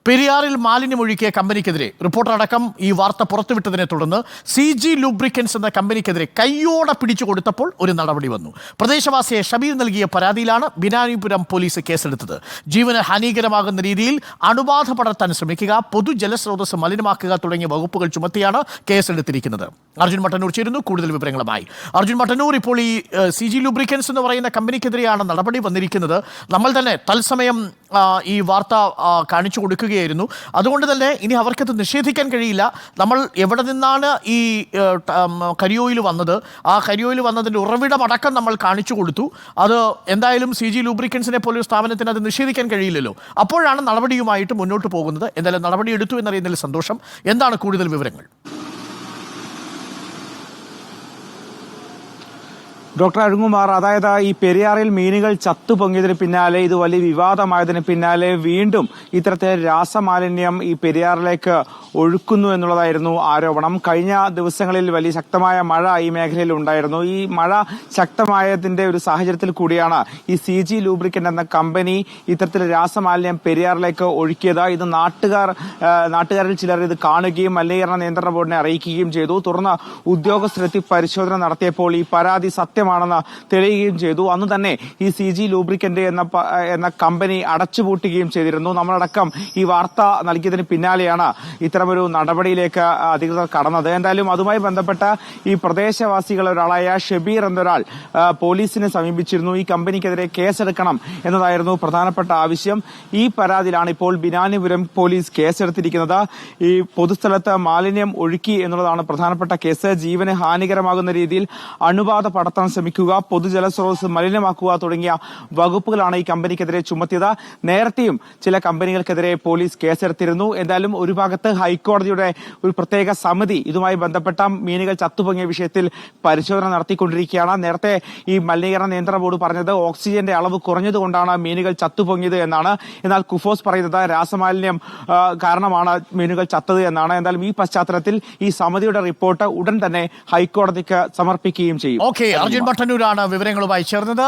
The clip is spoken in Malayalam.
പെരിയാറിൽ മാലിന്യമൊഴുക്കിയ കമ്പനിക്കെതിരെ റിപ്പോർട്ടറടക്കം ഈ വാർത്ത പുറത്തുവിട്ടതിനെ തുടർന്ന് CG ലൂബ്രിക്കൻസ് എന്ന കമ്പനിക്കെതിരെ കയ്യോടെ പിടിച്ചു കൊടുത്തപ്പോൾ ഒരു നടപടി വന്നു. പ്രദേശവാസിയെ ഷബീർ നൽകിയ പരാതിയിലാണ് ബിനാനിപുരം പോലീസ് കേസെടുത്തത്. ജീവന് ഹാനികരമാകുന്ന രീതിയിൽ അണുബാധ പടർത്താൻ ശ്രമിക്കുക, പൊതുജലസ്രോതസ് മലിനമാക്കുക തുടങ്ങിയ വകുപ്പുകൾ ചുമത്തിയാണ് കേസെടുത്തിരിക്കുന്നത്. അർജുൻ മട്ടന്നൂർ ചേരുന്നു കൂടുതൽ വിവരങ്ങളുമായി. അർജുൻ മട്ടന്നൂർ, ഇപ്പോൾ ഈ CG ലൂബ്രിക്കൻസ് എന്ന് പറയുന്ന കമ്പനിക്കെതിരെയാണ് നടപടി വന്നിരിക്കുന്നത്. നമ്മൾ തന്നെ തത്സമയം ഈ വാർത്ത കാണിച്ചു കൊടുക്കുകയായിരുന്നു. അതുകൊണ്ട് തന്നെ ഇനി അവർക്കത് നിഷേധിക്കാൻ കഴിയില്ല. നമ്മൾ എവിടെ നിന്നാണ് ഈ കരിയോയിൽ വന്നത്, ആ കരിയോയിൽ വന്നതിൻ്റെ ഉറവിടമടക്കം നമ്മൾ കാണിച്ചു കൊടുത്തു. അത് എന്തായാലും CG ലൂബ്രിക്കൻസിനെ പോലൊരു സ്ഥാപനത്തിന് അത് നിഷേധിക്കാൻ കഴിയില്ലല്ലോ. അപ്പോഴാണ് നടപടിയുമായിട്ട് മുന്നോട്ട് പോകുന്നത്. എന്തായാലും നടപടി എടുത്തു എന്നറിയുന്നതിൽ സന്തോഷം. എന്താണ് കൂടുതൽ വിവരങ്ങൾ? ഡോക്ടർ അരുൺകുമാർ, അതായത് ഈ പെരിയാറിൽ മീനുകൾ ചത്തുപൊങ്ങിയതിന് പിന്നാലെ, ഇത് വലിയ വിവാദമായതിന് പിന്നാലെ വീണ്ടും ഇത്തരത്തിൽ രാസമാലിന്യം ഈ പെരിയാറിലേക്ക് ഒഴുക്കുന്നു എന്നുള്ളതായിരുന്നു ആരോപണം. കഴിഞ്ഞ ദിവസങ്ങളിൽ വലിയ ശക്തമായ മഴ ഈ മേഖലയിൽ ഉണ്ടായിരുന്നു. ഈ മഴ ശക്തമായതിന്റെ ഒരു സാഹചര്യത്തിൽ കൂടിയാണ് ഈ CG ലൂബ്രിക്കന്റ് എന്ന കമ്പനി ഇത്തരത്തിൽ രാസമാലിന്യം പെരിയാറിലേക്ക് ഒഴുക്കിയത്. ഇത് നാട്ടുകാരിൽ ചിലർ ഇത് കാണുകയും മലിനീകരണ നിയന്ത്രണ ബോർഡിനെ അറിയിക്കുകയും ചെയ്തു. തുടർന്ന് ഉദ്യോഗസ്ഥരെത്തി പരിശോധന നടത്തിയപ്പോൾ ഈ പരാതി സത്യമാണെന്ന് തെളിയുകയും ചെയ്തു. അന്ന് തന്നെ ഈ CG ലൂബ്രിക്കന്റ് എന്ന കമ്പനി അടച്ചുപൂട്ടുകയും ചെയ്തിരുന്നു. നമ്മളടക്കം ഈ വാർത്ത നൽകിയതിന് പിന്നാലെയാണ് ഇത്തരമൊരു നടപടിയിലേക്ക് അധികൃതർ കടന്നത്. എന്തായാലും അതുമായി ബന്ധപ്പെട്ട ഈ പ്രദേശവാസികൾ ഒരാളായ ഷബീർ എന്നൊരാൾ പോലീസിനെ സമീപിച്ചിരുന്നു. ഈ കമ്പനിക്കെതിരെ കേസെടുക്കണം എന്നതായിരുന്നു പ്രധാനപ്പെട്ട ആവശ്യം. ഈ പരാതിയിലാണ് ഇപ്പോൾ ബിനാനിപുരം പോലീസ് കേസെടുത്തിരിക്കുന്നത്. ഈ പൊതുസ്ഥലത്ത് മാലിന്യം ഒഴുക്കി എന്നുള്ളതാണ് പ്രധാനപ്പെട്ട കേസ്. ജീവന് ഹാനികരമാകുന്ന രീതിയിൽ അണുബാധ പടർത്താൻ ശ്രമിക്കുക, പൊതുജലസ്രോതസ് മലിനമാക്കുക തുടങ്ങിയ വകുപ്പുകളാണ് ഈ കമ്പനിക്കെതിരെ ചുമത്തിയത്. നേരത്തെയും ചില കമ്പനികൾക്കെതിരെ പോലീസ് കേസെടുത്തിരുന്നു. എന്തായാലും ഒരു ഭാഗത്ത് ഹൈക്കോടതിയുടെ ഒരു പ്രത്യേക സമിതി ഇതുമായി ബന്ധപ്പെട്ട മീനുകൾ ചത്തുപൊങ്ങിയ വിഷയത്തിൽ പരിശോധന നടത്തിക്കൊണ്ടിരിക്കുകയാണ്. നേരത്തെ ഈ മലിനീകരണ നിയന്ത്രണ ബോർഡ് പറഞ്ഞത് ഓക്സിജന്റെ അളവ് കുറഞ്ഞതുകൊണ്ടാണ് മീനുകൾ ചത്തുപൊങ്ങിയത് എന്നാണ്. എന്നാൽ കുഫോസ് പറയുന്നത് രാസമാലിന്യം കാരണമാണ് മീനുകൾ ചത്തത് എന്നാണ്. എന്തായാലും ഈ പശ്ചാത്തലത്തിൽ ഈ സമിതിയുടെ റിപ്പോർട്ട് ഉടൻ തന്നെ ഹൈക്കോടതിക്ക് സമർപ്പിക്കുകയും ചെയ്യും. അർജുൻ മട്ടന്നൂരാണ് വിവരങ്ങളുമായി ചേർന്നത്.